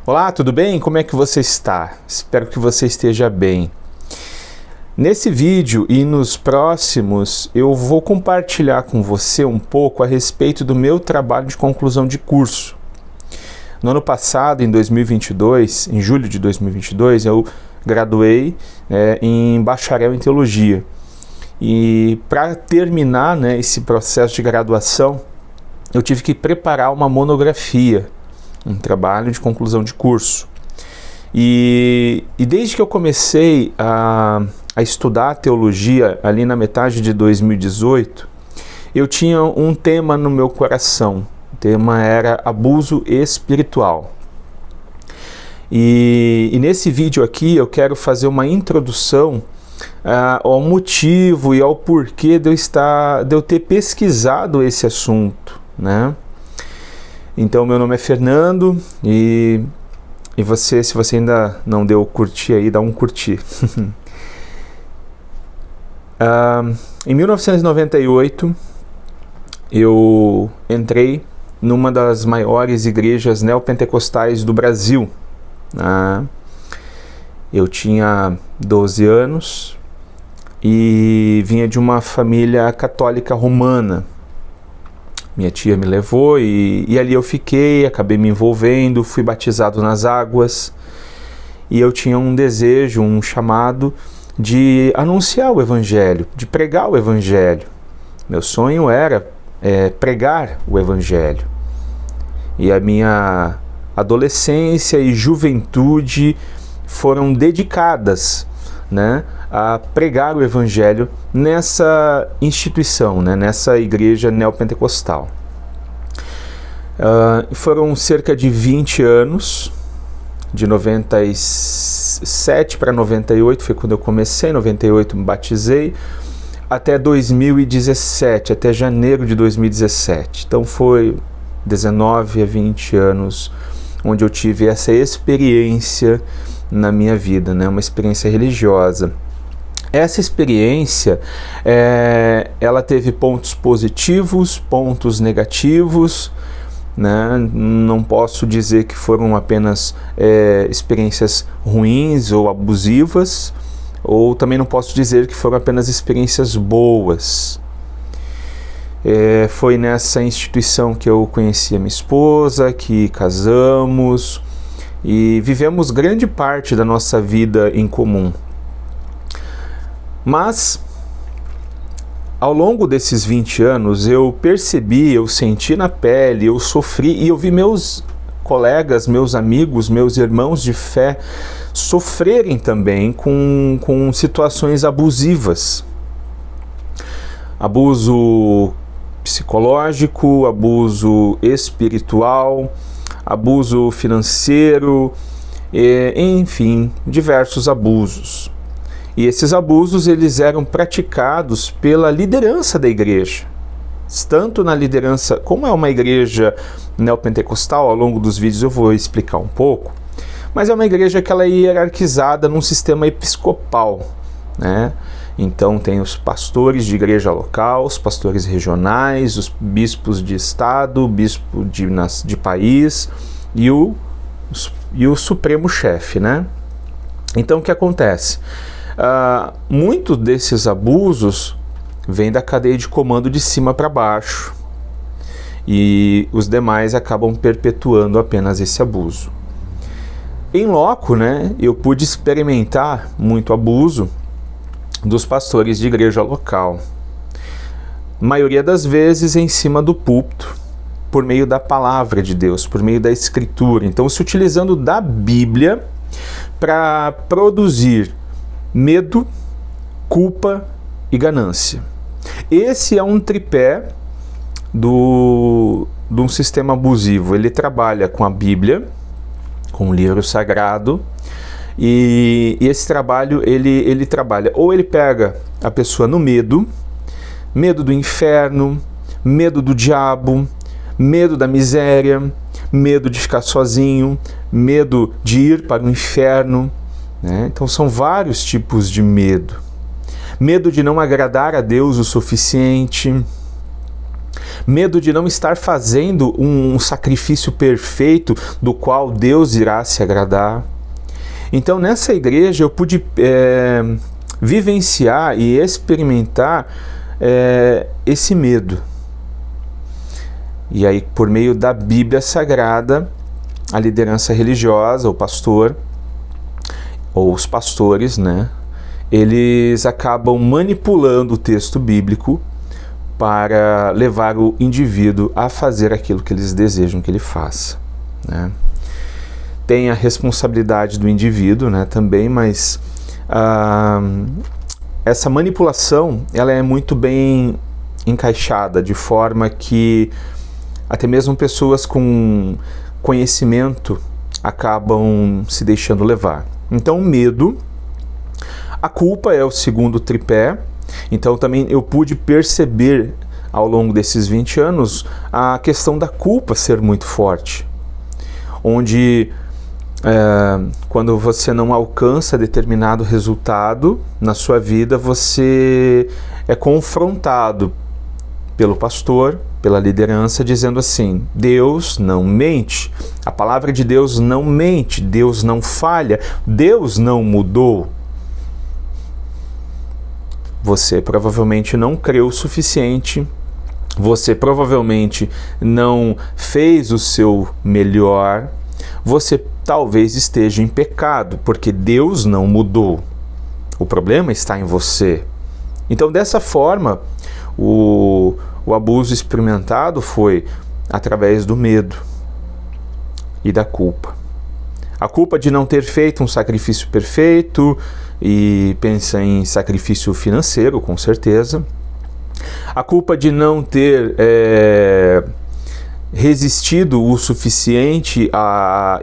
Olá, tudo bem? Como é que você está? Espero que você esteja bem. Nesse vídeo e nos próximos, eu vou compartilhar com você um pouco a respeito do meu trabalho de conclusão de curso. No ano passado, em 2022, em julho de 2022, eu graduei em bacharel em teologia. E para terminar esse processo de graduação, eu tive que preparar uma monografia, um trabalho de conclusão de curso. E desde que eu comecei a estudar teologia ali na metade de 2018, eu tinha um tema no meu coração. O tema era abuso espiritual. E nesse vídeo aqui eu quero fazer uma introdução ao motivo e ao porquê de eu ter pesquisado esse assunto, né? Então, meu nome é Fernando e você, se você ainda não deu curtir aí, dá um curtir. Em 1998, eu entrei numa das maiores igrejas neopentecostais do Brasil. Eu tinha 12 anos e vinha de uma família católica romana. Minha tia me levou e ali eu fiquei, acabei me envolvendo, fui batizado nas águas e eu tinha um desejo, um chamado de anunciar o Evangelho, de pregar o Evangelho. Meu sonho era pregar o Evangelho. E a minha adolescência e juventude foram dedicadas, a pregar o Evangelho nessa instituição, nessa igreja neopentecostal. Foram cerca de 20 anos, de 97 para 98 foi quando eu comecei, em 98 me batizei, até 2017, até janeiro de 2017. Então foi 19 a 20 anos onde eu tive essa experiência na minha vida, uma experiência religiosa. Essa experiência, ela teve pontos positivos, pontos negativos, Não posso dizer que foram apenas experiências ruins ou abusivas, ou também não posso dizer que foram apenas experiências boas. Foi nessa instituição que eu conheci a minha esposa, que casamos e vivemos grande parte da nossa vida em comum. Mas, ao longo desses 20 anos, eu percebi, eu senti na pele, eu sofri e eu vi meus colegas, meus amigos, meus irmãos de fé sofrerem também com situações abusivas. Abuso psicológico, abuso espiritual, abuso financeiro, enfim, diversos abusos. E esses abusos, eles eram praticados pela liderança da igreja. Tanto na liderança, como é uma igreja neopentecostal, ao longo dos vídeos eu vou explicar um pouco, mas é uma igreja que ela é hierarquizada num sistema episcopal, Então tem os pastores de igreja local, os pastores regionais, os bispos de estado, bispo de país e o supremo chefe, Então o que acontece? Muitos desses abusos vêm da cadeia de comando de cima para baixo e os demais acabam perpetuando apenas esse abuso. Em loco, eu pude experimentar muito abuso dos pastores de igreja local. Maioria das vezes em cima do púlpito, por meio da palavra de Deus, por meio da Escritura. Então, se utilizando da Bíblia para produzir medo, culpa e ganância. Esse é um tripé de um sistema abusivo. Ele trabalha com a Bíblia, com o livro sagrado, e esse trabalho, ele trabalha, ou ele pega a pessoa no medo do inferno, medo do diabo, medo da miséria, medo de ficar sozinho, medo de ir para o inferno, Então são vários tipos de medo. Medo de não agradar a Deus o suficiente, medo de não estar fazendo um sacrifício perfeito do qual Deus irá se agradar. Então, nessa igreja eu pude vivenciar e experimentar esse medo. E aí, por meio da Bíblia Sagrada, a liderança religiosa, o pastor, ou os pastores, né, eles acabam manipulando o texto bíblico para levar o indivíduo a fazer aquilo que eles desejam que ele faça, né. Tem a responsabilidade do indivíduo, né, também, mas essa manipulação ela é muito bem encaixada, de forma que até mesmo pessoas com conhecimento acabam se deixando levar. Então, o medo, a culpa é o segundo tripé. Então, também eu pude perceber ao longo desses 20 anos a questão da culpa ser muito forte, onde quando você não alcança determinado resultado na sua vida, você é confrontado pelo pastor, pela liderança, dizendo assim: Deus não mente, a palavra de Deus não mente, Deus não falha, Deus não mudou. Você provavelmente não creu o suficiente, você provavelmente não fez o seu melhor, você talvez esteja em pecado, porque Deus não mudou. O problema está em você. Então, dessa forma, o abuso experimentado foi através do medo e da culpa. A culpa de não ter feito um sacrifício perfeito, e pensa em sacrifício financeiro, com certeza. A culpa de não ter resistido o suficiente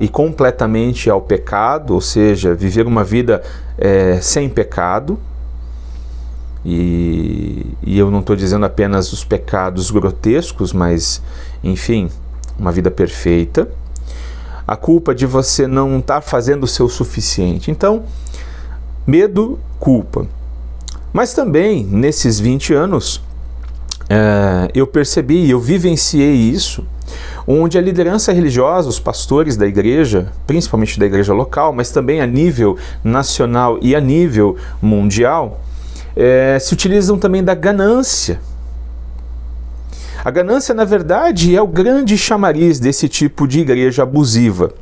e completamente ao pecado, ou seja, viver uma vida sem pecado. E eu não estou dizendo apenas os pecados grotescos, mas, enfim, uma vida perfeita. A culpa de você não estar fazendo o seu suficiente. Então, medo, culpa. Mas também, nesses 20 anos, eu percebi, eu vivenciei isso, onde a liderança religiosa, os pastores da igreja, principalmente da igreja local, mas também a nível nacional e a nível mundial, se utilizam também da ganância. A ganância, na verdade, é o grande chamariz desse tipo de igreja abusiva.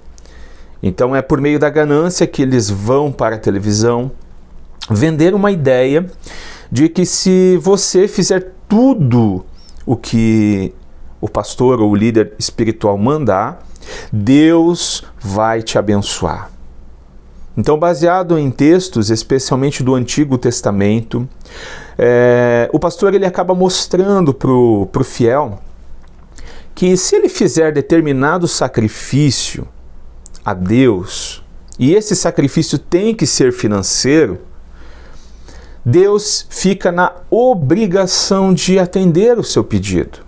Então é por meio da ganância que eles vão para a televisão vender uma ideia de que se você fizer tudo o que o pastor ou o líder espiritual mandar, Deus vai te abençoar. Então, baseado em textos, especialmente do Antigo Testamento, o pastor ele acaba mostrando para o fiel que se ele fizer determinado sacrifício a Deus, e esse sacrifício tem que ser financeiro, Deus fica na obrigação de atender o seu pedido.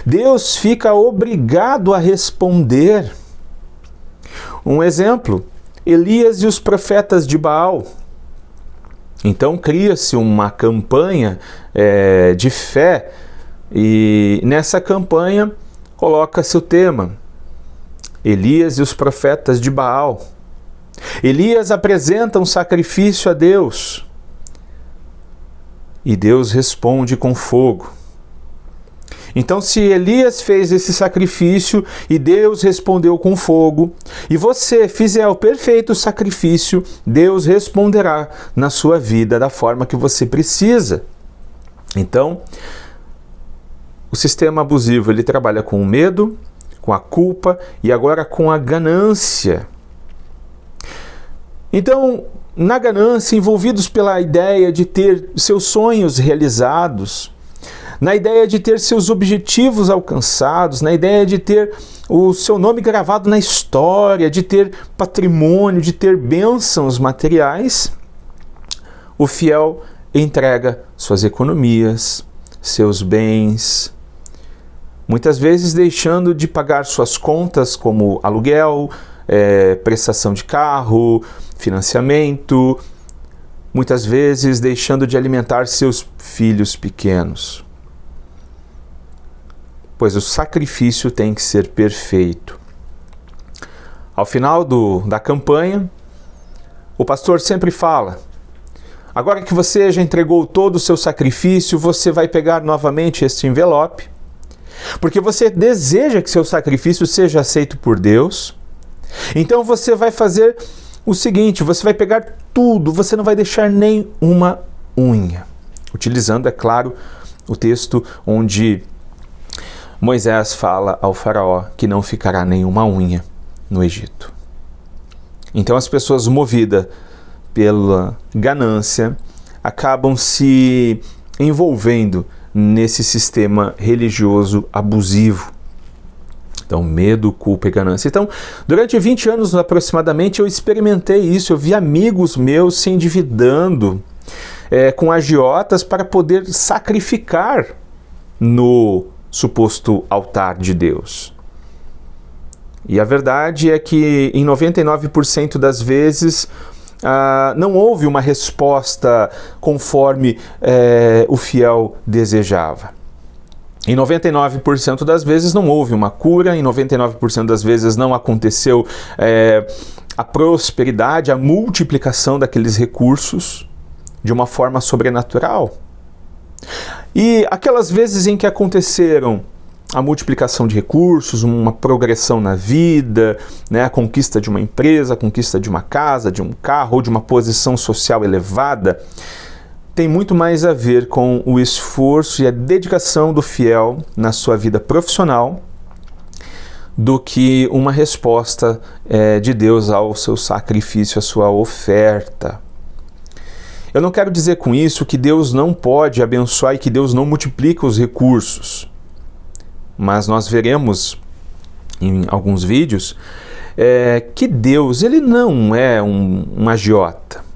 Deus fica obrigado a responder. Um exemplo: Elias e os profetas de Baal. Então cria-se uma campanha de fé, e nessa campanha coloca-se o tema: Elias e os profetas de Baal. Elias apresenta um sacrifício a Deus e Deus responde com fogo. Então, se Elias fez esse sacrifício e Deus respondeu com fogo, e você fizer o perfeito sacrifício, Deus responderá na sua vida da forma que você precisa. Então, o sistema abusivo ele trabalha com o medo, com a culpa e agora com a ganância. Então, na ganância, envolvidos pela ideia de ter seus sonhos realizados, na ideia de ter seus objetivos alcançados, na ideia de ter o seu nome gravado na história, de ter patrimônio, de ter bênçãos materiais, o fiel entrega suas economias, seus bens, muitas vezes deixando de pagar suas contas como aluguel, prestação de carro, financiamento, muitas vezes deixando de alimentar seus filhos pequenos. pois o sacrifício tem que ser perfeito. Ao final da campanha, o pastor sempre fala: agora que você já entregou todo o seu sacrifício, você vai pegar novamente este envelope, porque você deseja que seu sacrifício seja aceito por Deus. Então você vai fazer o seguinte: você vai pegar tudo, você não vai deixar nem uma unha. Utilizando, é claro, o texto onde Moisés fala ao faraó que não ficará nenhuma unha no Egito. Então as pessoas movidas pela ganância acabam se envolvendo nesse sistema religioso abusivo. Então, medo, culpa e ganância. Então, durante 20 anos aproximadamente, eu experimentei isso. Eu vi amigos meus se endividando com agiotas para poder sacrificar no suposto altar de Deus. E a verdade é que em 99% das vezes não houve uma resposta conforme o fiel desejava. Em 99% das vezes não houve uma cura, em 99% das vezes não aconteceu a prosperidade, a multiplicação daqueles recursos de uma forma sobrenatural. E aquelas vezes em que aconteceram a multiplicação de recursos, uma progressão na vida, né, a conquista de uma empresa, a conquista de uma casa, de um carro ou de uma posição social elevada, tem muito mais a ver com o esforço e a dedicação do fiel na sua vida profissional do que uma resposta de Deus ao seu sacrifício, à sua oferta. Eu não quero dizer com isso que Deus não pode abençoar e que Deus não multiplica os recursos. Mas nós veremos em alguns vídeos que Deus, ele não é um agiota.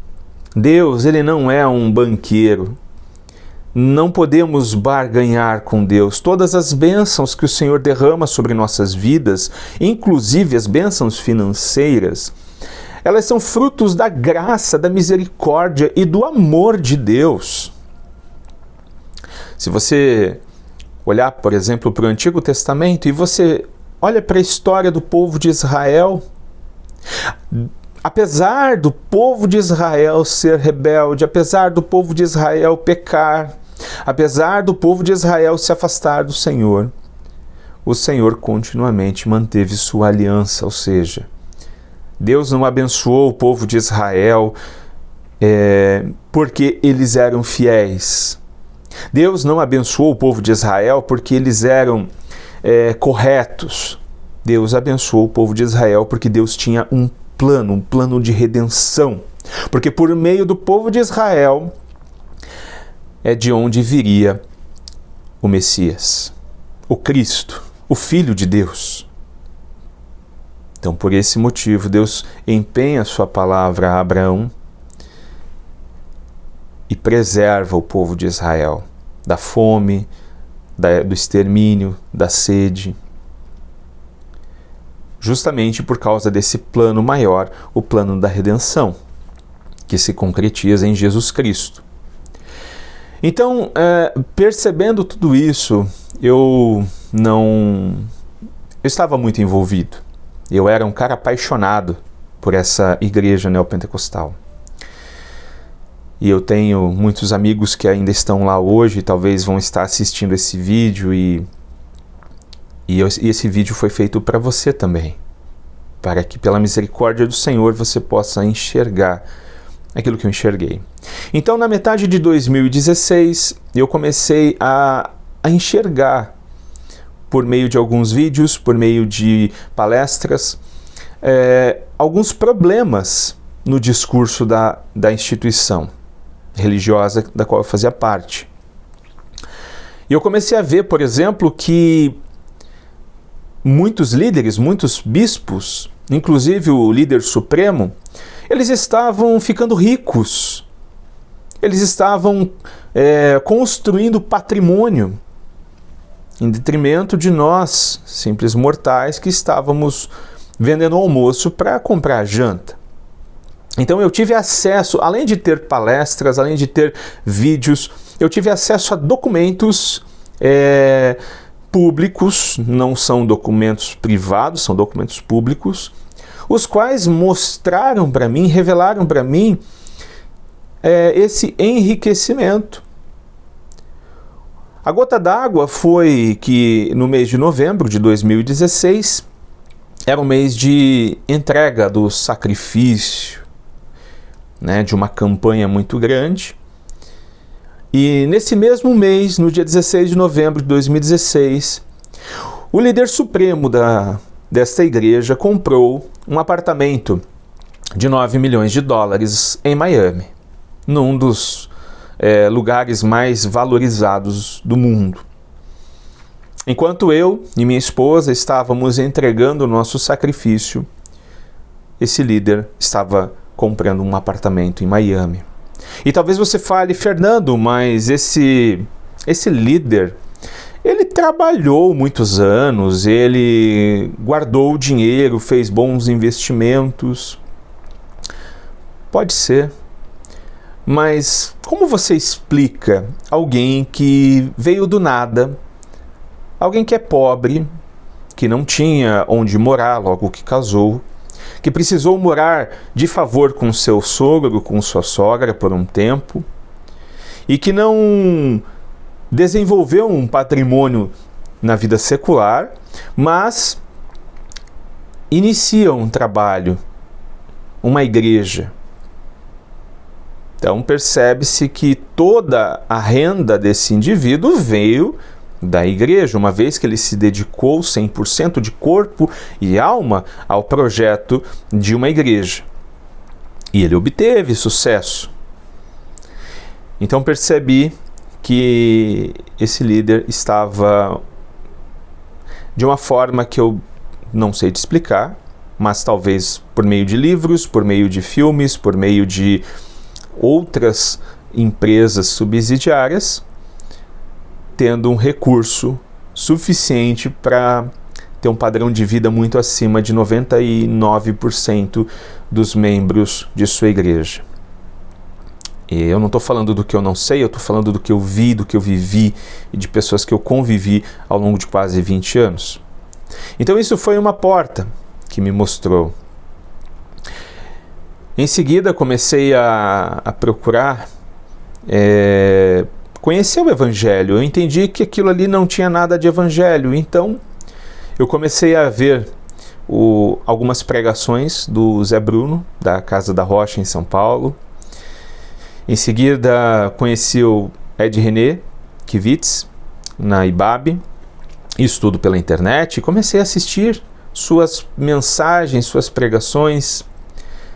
Deus, ele não é um banqueiro. Não podemos barganhar com Deus. Todas as bênçãos que o Senhor derrama sobre nossas vidas, inclusive as bênçãos financeiras, elas são frutos da graça, da misericórdia e do amor de Deus. Se você olhar, por exemplo, para o Antigo Testamento e você olha para a história do povo de Israel, apesar do povo de Israel ser rebelde, apesar do povo de Israel pecar, apesar do povo de Israel se afastar do Senhor, o Senhor continuamente manteve sua aliança, ou seja, Deus não abençoou o povo de Israel porque eles eram fiéis. Deus não abençoou o povo de Israel porque eles eram corretos. Deus abençoou o povo de Israel porque Deus tinha um plano de redenção. Porque por meio do povo de Israel é de onde viria o Messias, o Cristo, o Filho de Deus. Então, por esse motivo, Deus empenha a sua palavra a Abraão e preserva o povo de Israel da fome, do extermínio, da sede, justamente por causa desse plano maior, o plano da redenção, que se concretiza em Jesus Cristo. Então, percebendo tudo isso, eu estava muito envolvido. Eu era um cara apaixonado por essa igreja neopentecostal. E eu tenho muitos amigos que ainda estão lá hoje, talvez vão estar assistindo esse vídeo e esse vídeo foi feito para você também, para que pela misericórdia do Senhor você possa enxergar aquilo que eu enxerguei. Então, na metade de 2016, eu comecei a enxergar, por meio de alguns vídeos, por meio de palestras, alguns problemas no discurso da instituição religiosa da qual eu fazia parte. E eu comecei a ver, por exemplo, que muitos líderes, muitos bispos, inclusive o líder supremo, eles estavam ficando ricos. Eles estavam construindo patrimônio em detrimento de nós, simples mortais, que estávamos vendendo almoço para comprar janta. Então eu tive acesso, além de ter palestras, além de ter vídeos, eu tive acesso a documentos públicos, não são documentos privados, são documentos públicos, os quais mostraram para mim, revelaram para mim esse enriquecimento. A gota d'água foi que no mês de novembro de 2016 era um mês de entrega do sacrifício, né, de uma campanha muito grande. E nesse mesmo mês, no dia 16 de novembro de 2016, o líder supremo desta igreja comprou um apartamento de 9 milhões de dólares em Miami, num dos lugares mais valorizados do mundo. Enquanto eu e minha esposa estávamos entregando o nosso sacrifício, esse líder estava comprando um apartamento em Miami. E talvez você fale, Fernando, mas esse líder, ele trabalhou muitos anos, ele guardou o dinheiro, fez bons investimentos. Pode ser. Mas como você explica alguém que veio do nada, alguém que é pobre, que não tinha onde morar logo que casou, que precisou morar de favor com seu sogro, com sua sogra por um tempo, e que não desenvolveu um patrimônio na vida secular, mas inicia um trabalho, uma igreja. Então percebe-se que toda a renda desse indivíduo veio da igreja, uma vez que ele se dedicou 100% de corpo e alma ao projeto de uma igreja. E ele obteve sucesso. Então percebi que esse líder estava de uma forma que eu não sei te explicar, mas talvez por meio de livros, por meio de filmes, por meio de outras empresas subsidiárias, tendo um recurso suficiente para ter um padrão de vida muito acima de 99% dos membros de sua igreja. E eu não estou falando do que eu não sei, eu estou falando do que eu vi, do que eu vivi e de pessoas que eu convivi ao longo de quase 20 anos. Então isso foi uma porta que me mostrou. Em seguida comecei a procurar conhecer o Evangelho. Eu entendi que aquilo ali não tinha nada de Evangelho, então eu comecei a ver algumas pregações do Zé Bruno, da Casa da Rocha em São Paulo. Em seguida conheci o Ed René Kivitz na IBAB, isso tudo pela internet, e comecei a assistir suas mensagens, suas pregações.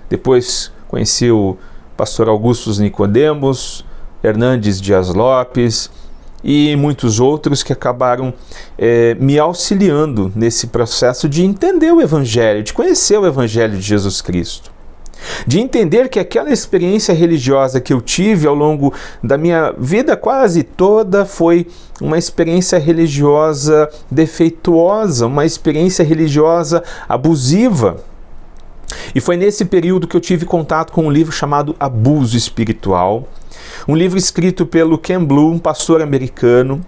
Depois conheci o pastor Augusto Nicodemos, Hernandes Dias Lopes e muitos outros que acabaram me auxiliando nesse processo de entender o Evangelho, de conhecer o Evangelho de Jesus Cristo, de entender que aquela experiência religiosa que eu tive ao longo da minha vida quase toda foi uma experiência religiosa defeituosa, uma experiência religiosa abusiva. E foi nesse período que eu tive contato com um livro chamado Abuso Espiritual, um livro escrito pelo Ken Blue, um pastor americano,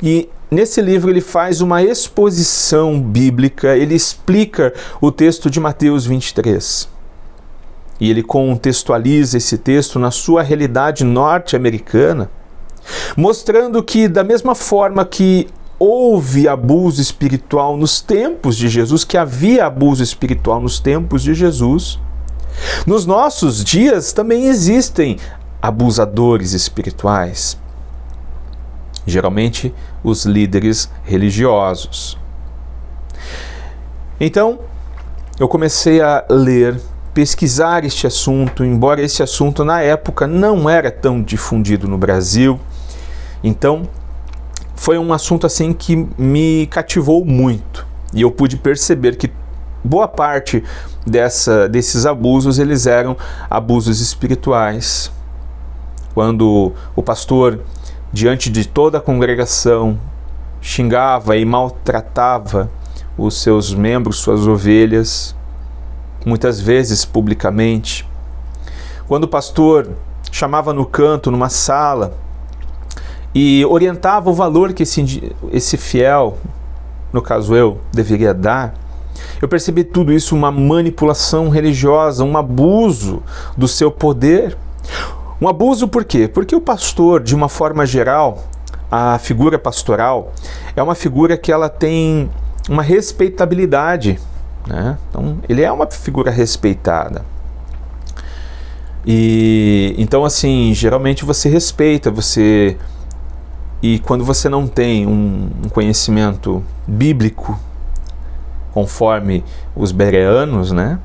e nesse livro ele faz uma exposição bíblica, ele explica o texto de Mateus 23. E ele contextualiza esse texto na sua realidade norte-americana, mostrando que da mesma forma que houve abuso espiritual nos tempos de Jesus, que havia abuso espiritual nos tempos de Jesus, nos nossos dias também existem abusadores espirituais, geralmente os líderes religiosos. Então, eu comecei a ler, pesquisar este assunto, embora esse assunto na época não era tão difundido no Brasil. Então, foi um assunto assim que me cativou muito, e eu pude perceber que boa parte desses abusos, eles eram abusos espirituais. Quando o pastor, diante de toda a congregação, xingava e maltratava os seus membros, suas ovelhas, muitas vezes publicamente. Quando o pastor chamava no canto, numa sala, e orientava o valor que esse fiel, no caso eu, deveria dar, eu percebi tudo isso uma manipulação religiosa, um abuso do seu poder. Um abuso por quê? Porque o pastor, de uma forma geral, a figura pastoral é uma figura que ela tem uma respeitabilidade, né? Então, ele é uma figura respeitada. E então, assim, geralmente você respeita, e quando você não tem um conhecimento bíblico, conforme os bereanos, né?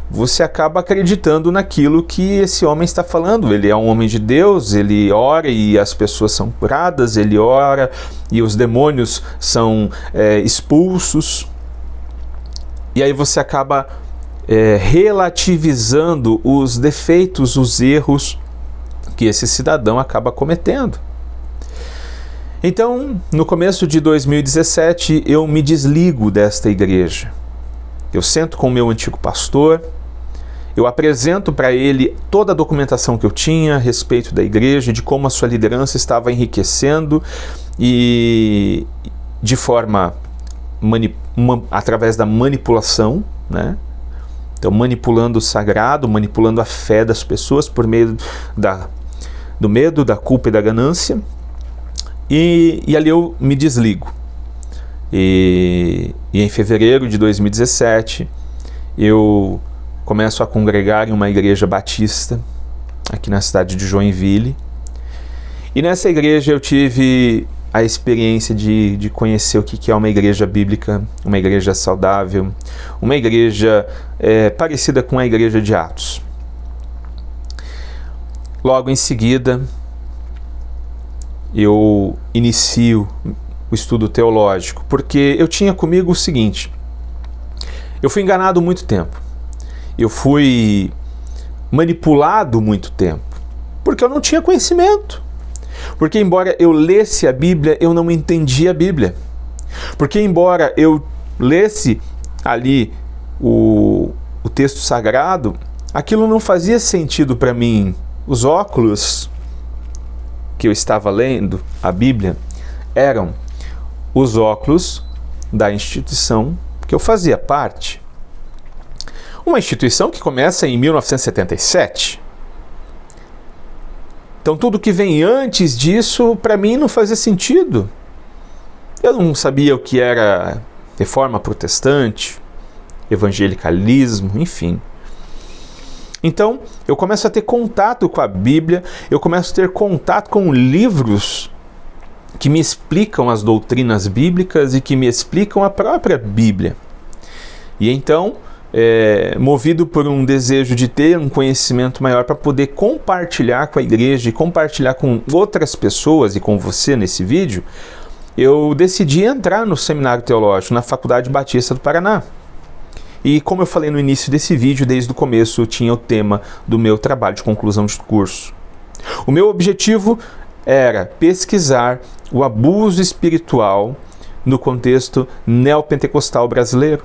Você acaba acreditando naquilo que esse homem está falando. Ele é um homem de Deus, ele ora e as pessoas são curadas, ele ora e os demônios são expulsos. E aí você acaba relativizando os defeitos, os erros que esse cidadão acaba cometendo. Então, no começo de 2017, eu me desligo desta igreja. Eu sento com o meu antigo pastor, eu apresento para ele toda a documentação que eu tinha a respeito da igreja, de como a sua liderança estava enriquecendo e de forma através da manipulação, né? Então, manipulando o sagrado, manipulando a fé das pessoas por meio do medo, da culpa e da ganância. E ali eu me desligo. E em fevereiro de 2017, eu começo a congregar em uma igreja batista, aqui na cidade de Joinville. E nessa igreja eu tive a experiência de conhecer o que é uma igreja bíblica, uma igreja saudável, uma igreja parecida com a igreja de Atos. Logo em seguida, eu inicio o estudo teológico, porque eu tinha comigo o seguinte: eu fui enganado muito tempo, eu fui manipulado muito tempo, porque eu não tinha conhecimento, porque embora eu lesse a Bíblia, eu não entendia a Bíblia, porque embora eu lesse ali o texto sagrado, aquilo não fazia sentido para mim. Os óculos que eu estava lendo, a Bíblia, eram os óculos da instituição que eu fazia parte. Uma instituição que começa em 1977. Então tudo que vem antes disso, para mim, não fazia sentido. Eu não sabia o que era reforma protestante, evangelicalismo, enfim. Então, eu começo a ter contato com a Bíblia, eu começo a ter contato com livros que me explicam as doutrinas bíblicas e que me explicam a própria Bíblia. E então, movido por um desejo de ter um conhecimento maior para poder compartilhar com a igreja e compartilhar com outras pessoas e com você nesse vídeo, eu decidi entrar no seminário teológico na Faculdade Batista do Paraná. E como eu falei no início desse vídeo, desde o começo eu tinha o tema do meu trabalho de conclusão de curso. O meu objetivo era pesquisar o abuso espiritual no contexto neopentecostal brasileiro.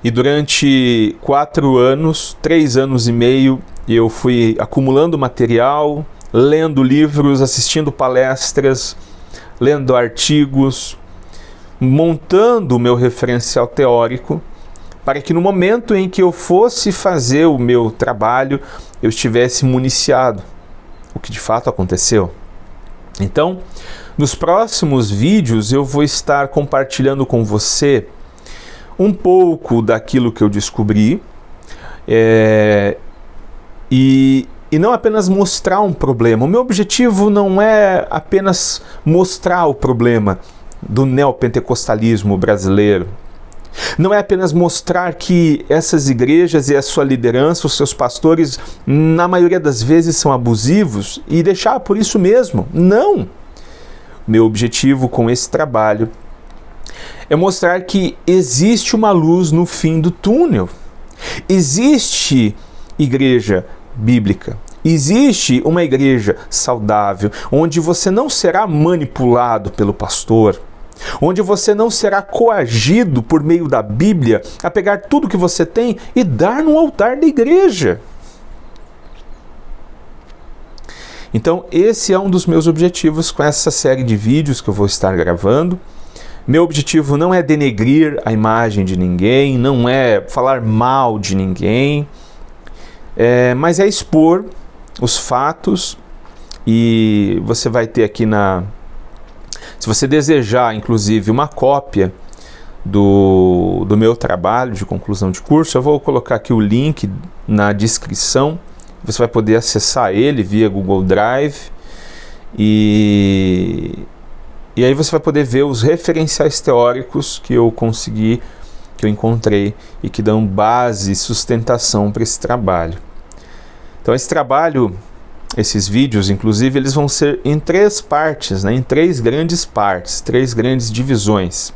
E durante 4 anos, 3 anos e meio, eu fui acumulando material, lendo livros, assistindo palestras, lendo artigos, montando o meu referencial teórico, para que no momento em que eu fosse fazer o meu trabalho, eu estivesse municiado, o que de fato aconteceu. Então, nos próximos vídeos eu vou estar compartilhando com você um pouco daquilo que eu descobri, e não apenas mostrar um problema. O meu objetivo não é apenas mostrar o problema do neopentecostalismo brasileiro. Não é apenas mostrar que essas igrejas e a sua liderança, os seus pastores, na maioria das vezes são abusivos e deixar por isso mesmo. Não! Meu objetivo com esse trabalho é mostrar que existe uma luz no fim do túnel. Existe igreja bíblica. Existe uma igreja saudável, onde você não será manipulado pelo pastor, onde você não será coagido por meio da Bíblia a pegar tudo que você tem e dar no altar da igreja. Então, esse é um dos meus objetivos com essa série de vídeos que eu vou estar gravando. Meu objetivo não é denegrir a imagem de ninguém, não é falar mal de ninguém, mas é expor os fatos. E você vai ter aqui se você desejar, inclusive, uma cópia do meu trabalho de conclusão de curso, eu vou colocar aqui o link na descrição. Você vai poder acessar ele via Google Drive e aí você vai poder ver os referenciais teóricos que eu consegui, que eu encontrei e que dão base e sustentação para esse trabalho. Então esse trabalho, esses vídeos, inclusive, eles vão ser em 3 partes, em 3 grandes partes, 3 grandes divisões.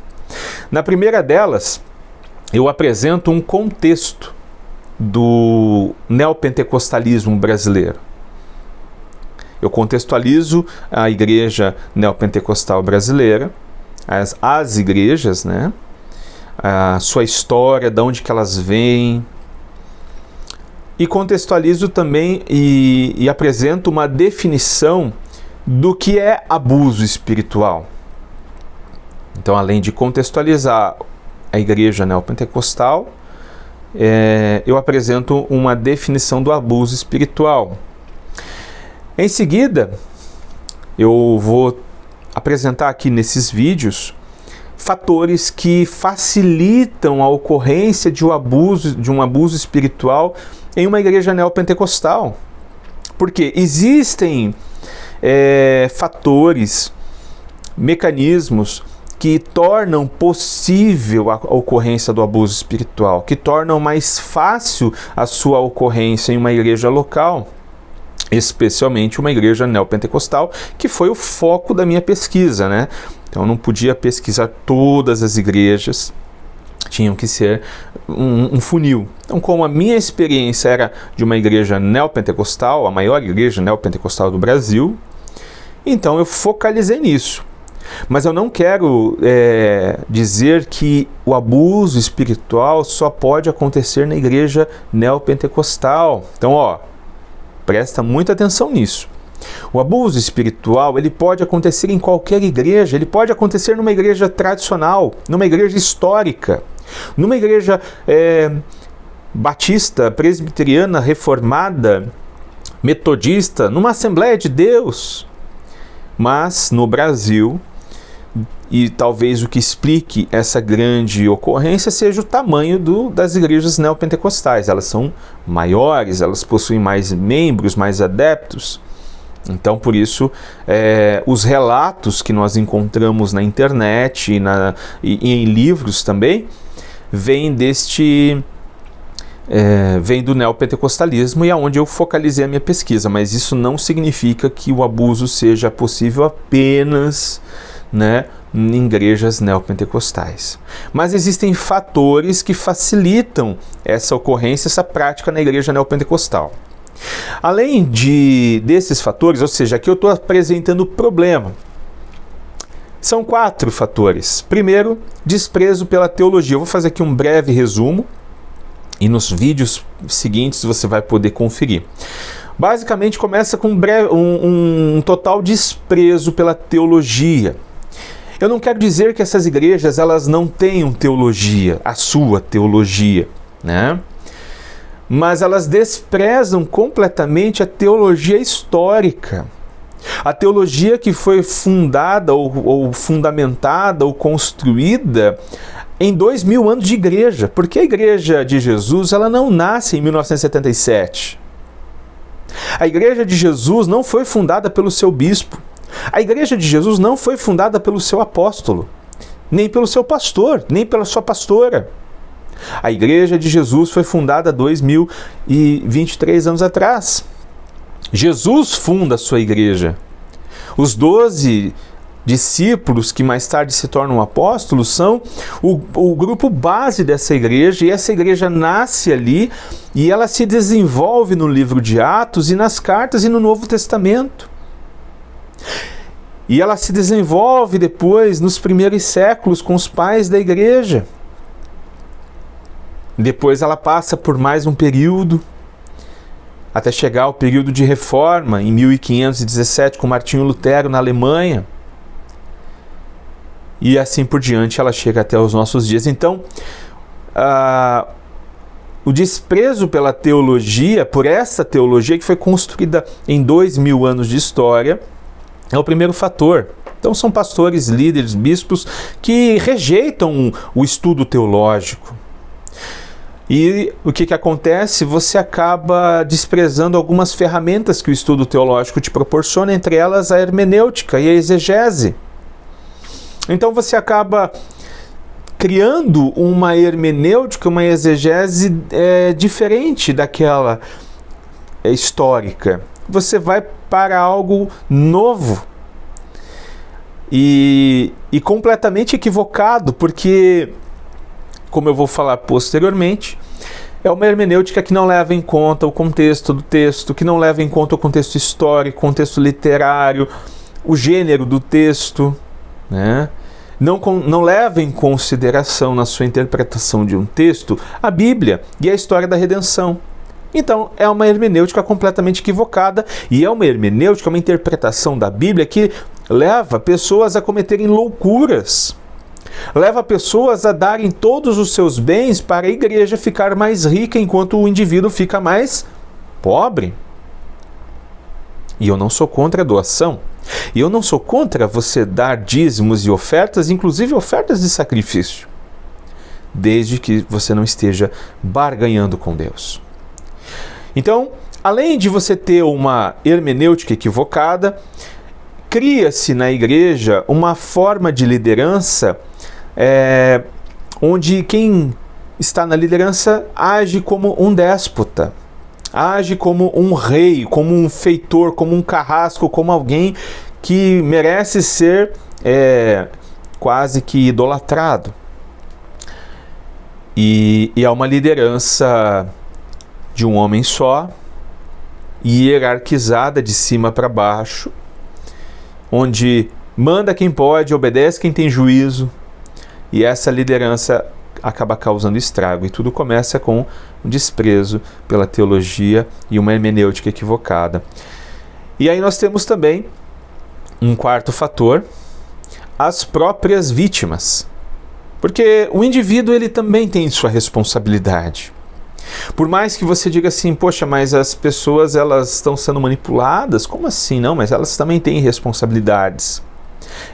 Na primeira delas, eu apresento um contexto do neopentecostalismo brasileiro. Eu contextualizo a igreja neopentecostal brasileira, as igrejas, a sua história, de onde que elas vêm, e contextualizo também e apresento uma definição do que é abuso espiritual. Então, além de contextualizar a igreja neopentecostal, eu apresento uma definição do abuso espiritual. Em seguida, eu vou apresentar aqui nesses vídeos fatores que facilitam a ocorrência de um abuso espiritual em uma igreja neopentecostal. Porque existem fatores, mecanismos que tornam possível a ocorrência do abuso espiritual, que tornam mais fácil a sua ocorrência em uma igreja local, especialmente uma igreja neopentecostal, que foi o foco da minha pesquisa, Então eu não podia pesquisar todas as igrejas, tinham que ser um funil. Então, como a minha experiência era de uma igreja neopentecostal, a maior igreja neopentecostal do Brasil, então eu focalizei nisso. Mas eu não quero dizer que o abuso espiritual só pode acontecer na igreja neopentecostal. Então, presta muita atenção nisso. O abuso espiritual, ele pode acontecer em qualquer igreja, ele pode acontecer numa igreja tradicional, numa igreja histórica, numa igreja batista, presbiteriana, reformada, metodista, numa Assembleia de Deus. Mas no Brasil, e talvez o que explique essa grande ocorrência seja o tamanho das igrejas neopentecostais. Elas são maiores, elas possuem mais membros, mais adeptos. Então, por isso, os relatos que nós encontramos na internet e em livros também, vêm do neopentecostalismo, e é onde eu focalizei a minha pesquisa. Mas isso não significa que o abuso seja possível apenas em igrejas neopentecostais. Mas existem fatores que facilitam essa ocorrência, essa prática na igreja neopentecostal. Além desses fatores, ou seja, aqui eu estou apresentando o problema. São 4 fatores. Primeiro, desprezo pela teologia. Eu vou fazer aqui um breve resumo e nos vídeos seguintes você vai poder conferir. Basicamente começa com um total desprezo pela teologia. Eu não quero dizer que essas igrejas elas não tenham teologia, a sua teologia, mas elas desprezam completamente a teologia histórica. A teologia que foi fundada ou fundamentada ou construída em 2000 anos de igreja, porque a Igreja de Jesus ela não nasce em 1977. A Igreja de Jesus não foi fundada pelo seu bispo. A Igreja de Jesus não foi fundada pelo seu apóstolo, nem pelo seu pastor, nem pela sua pastora. A Igreja de Jesus foi fundada há 2023 anos atrás. Jesus funda a sua igreja. Os 12 discípulos que mais tarde se tornam apóstolos são o grupo base dessa igreja, e essa igreja nasce ali e ela se desenvolve no livro de Atos e nas cartas e no Novo Testamento. E ela se desenvolve depois nos primeiros séculos com os pais da igreja. Depois ela passa por mais um período até chegar ao período de reforma, em 1517, com Martinho Lutero na Alemanha. E assim por diante ela chega até os nossos dias. Então, o desprezo pela teologia, por essa teologia que foi construída em 2000 anos de história, é o primeiro fator. Então são pastores, líderes, bispos que rejeitam o estudo teológico. E o que acontece? Você acaba desprezando algumas ferramentas que o estudo teológico te proporciona, entre elas a hermenêutica e a exegese. Então você acaba criando uma hermenêutica, uma exegese diferente daquela histórica. Você vai para algo novo e completamente equivocado, porque, como eu vou falar posteriormente, é uma hermenêutica que não leva em conta o contexto do texto, que não leva em conta o contexto histórico, contexto literário, o gênero do texto, né? Não leva em consideração na sua interpretação de um texto a Bíblia e a história da redenção. Então, é uma hermenêutica completamente equivocada e é uma hermenêutica, uma interpretação da Bíblia que leva pessoas a cometerem loucuras. Leva pessoas a darem todos os seus bens para a igreja ficar mais rica enquanto o indivíduo fica mais pobre. E eu não sou contra a doação. E eu não sou contra você dar dízimos e ofertas, inclusive ofertas de sacrifício, desde que você não esteja barganhando com Deus. Então, além de você ter uma hermenêutica equivocada, cria-se na igreja uma forma de liderança onde quem está na liderança age como um déspota, age como um rei, como um feitor, como um carrasco, como alguém que merece ser quase que idolatrado. E é uma liderança de um homem só, hierarquizada de cima para baixo, onde manda quem pode, obedece quem tem juízo, e essa liderança acaba causando estrago. E tudo começa com um desprezo pela teologia e uma hermenêutica equivocada. E aí nós temos também um quarto fator, as próprias vítimas. Porque o indivíduo ele também tem sua responsabilidade. Por mais que você diga assim, poxa, mas as pessoas elas estão sendo manipuladas? Como assim? Não, mas elas também têm responsabilidades.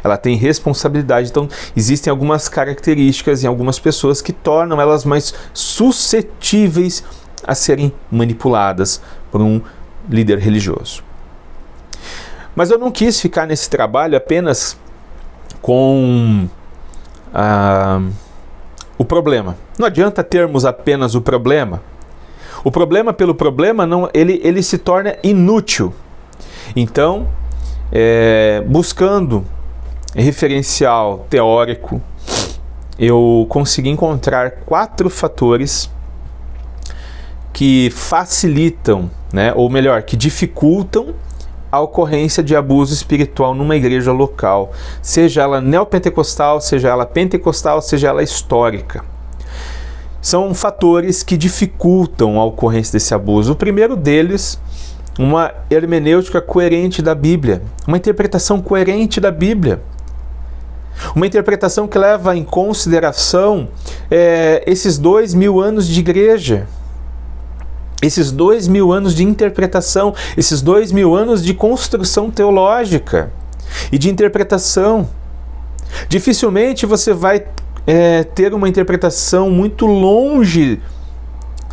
Ela tem responsabilidade, então existem algumas características em algumas pessoas que tornam elas mais suscetíveis a serem manipuladas por um líder religioso. Mas eu não quis ficar nesse trabalho apenas com o problema. Não adianta termos apenas o problema. O problema pelo problema, ele se torna inútil. Então, buscando referencial teórico, eu consegui encontrar 4 fatores que facilitam, ou melhor, que dificultam a ocorrência de abuso espiritual numa igreja local, seja ela neopentecostal, seja ela pentecostal, seja ela histórica. São fatores que dificultam a ocorrência desse abuso. O primeiro deles, uma hermenêutica coerente da Bíblia, uma interpretação coerente da Bíblia. Uma interpretação que leva em consideração esses 2000 anos de igreja, esses 2000 anos de interpretação, esses 2000 anos de construção teológica e de interpretação. Dificilmente você vai ter uma interpretação muito longe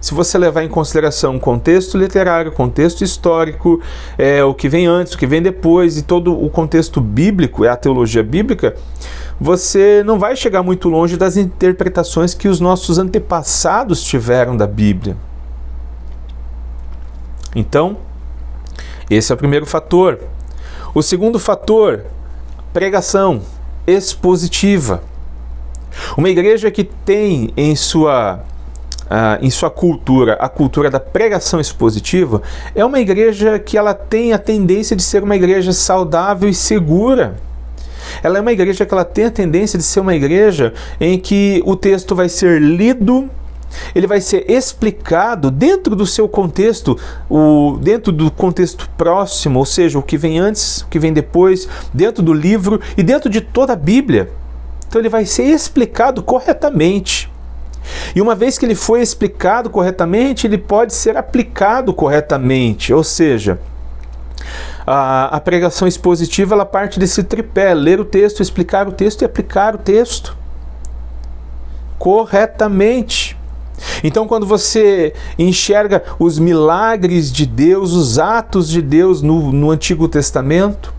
se você levar em consideração o contexto literário, o contexto histórico, o que vem antes, o que vem depois e todo o contexto bíblico, a teologia bíblica, você não vai chegar muito longe das interpretações que os nossos antepassados tiveram da Bíblia. Então, esse é o primeiro fator. O segundo fator, pregação expositiva. Uma igreja que tem em sua cultura a cultura da pregação expositiva é uma igreja que ela tem a tendência de ser uma igreja saudável e segura. Ela é uma igreja que ela tem a tendência de ser uma igreja em que o texto vai ser lido, ele vai ser explicado dentro do seu contexto, dentro do contexto próximo, ou seja, o que vem antes, o que vem depois, dentro do livro e dentro de toda a Bíblia. Então ele vai ser explicado corretamente. E uma vez que ele foi explicado corretamente, ele pode ser aplicado corretamente, ou seja, a pregação expositiva ela parte desse tripé: ler o texto, explicar o texto e aplicar o texto corretamente. Então, quando você enxerga os milagres de Deus, os atos de Deus no Antigo Testamento,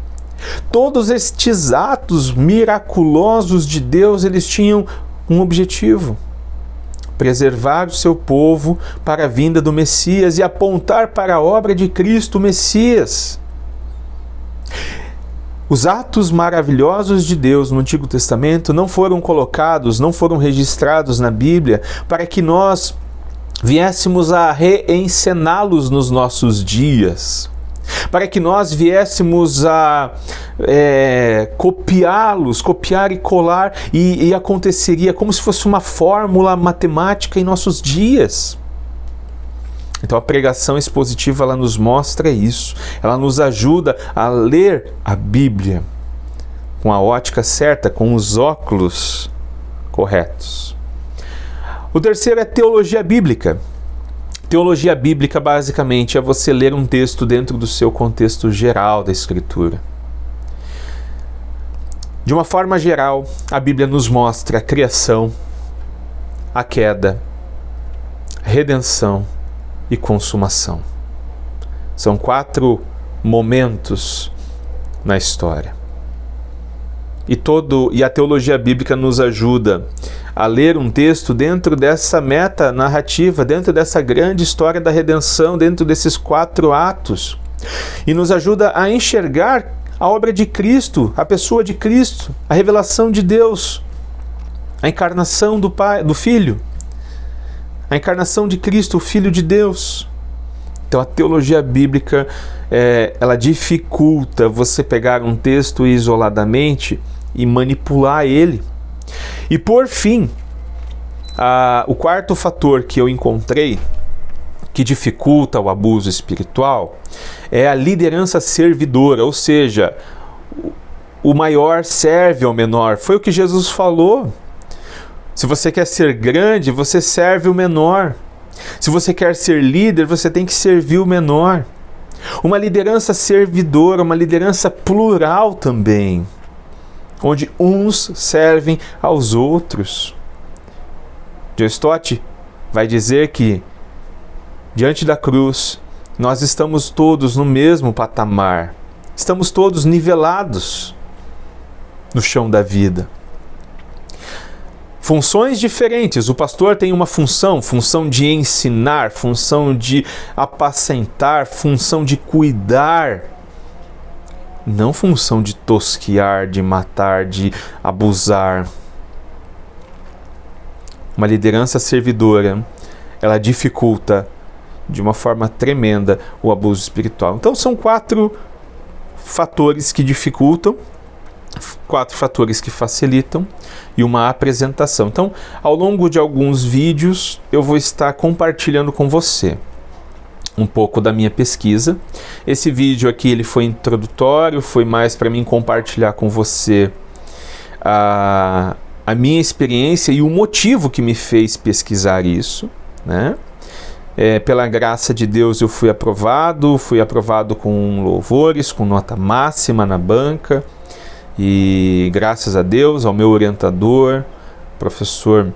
todos estes atos miraculosos de Deus, eles tinham um objetivo: preservar o seu povo para a vinda do Messias e apontar para a obra de Cristo, o Messias. Os atos maravilhosos de Deus no Antigo Testamento não foram colocados, não foram registrados na Bíblia para que nós viéssemos a reencená-los nos nossos dias, para que nós viéssemos a copiá-los, copiar e colar, e aconteceria como se fosse uma fórmula matemática em nossos dias. Então a pregação expositiva ela nos mostra isso, ela nos ajuda a ler a Bíblia com a ótica certa, com os óculos corretos. O terceiro é teologia bíblica. Teologia bíblica basicamente é você ler um texto dentro do seu contexto geral da Escritura. De uma forma geral, a Bíblia nos mostra a criação, a queda, a redenção e consumação. São 4 momentos na história. E a teologia bíblica nos ajuda a ler um texto dentro dessa meta narrativa, dentro dessa grande história da redenção, dentro desses 4 atos. E nos ajuda a enxergar a obra de Cristo, a pessoa de Cristo, a revelação de Deus, a encarnação do Pai, do Filho, a encarnação de Cristo, o Filho de Deus. Então a teologia bíblica, ela dificulta você pegar um texto isoladamente e manipular ele. E por fim, o quarto fator que eu encontrei que dificulta o abuso espiritual é a liderança servidora, ou seja, o maior serve ao menor. Foi o que Jesus falou. Se você quer ser grande, você serve o menor. Se você quer ser líder, você tem que servir o menor. Uma liderança servidora, uma liderança plural também, onde uns servem aos outros. John Stott vai dizer que, diante da cruz, nós estamos todos no mesmo patamar. Estamos todos nivelados no chão da vida. Funções diferentes. O pastor tem uma função de ensinar, função de apacentar, função de cuidar. Não função de tosquear, de matar, de abusar. Uma liderança servidora, ela dificulta de uma forma tremenda o abuso espiritual. Então são 4 fatores que dificultam, 4 fatores que facilitam e uma apresentação. Então, ao longo de alguns vídeos, eu vou estar compartilhando com você um pouco da minha pesquisa. Esse vídeo aqui ele foi introdutório, foi mais para mim compartilhar com você a minha experiência e o motivo que me fez pesquisar isso, né? Pela graça de Deus eu fui aprovado com louvores, com nota máxima na banca. E graças a Deus, ao meu orientador, professor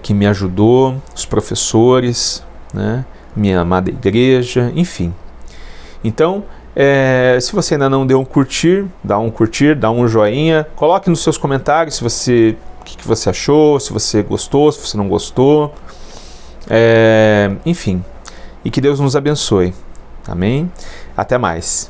que me ajudou, os professores, né, minha amada igreja, enfim. Então, se você ainda não deu um curtir, dá um joinha, coloque nos seus comentários o que você achou, se você gostou, se você não gostou, enfim. E que Deus nos abençoe. Amém? Até mais.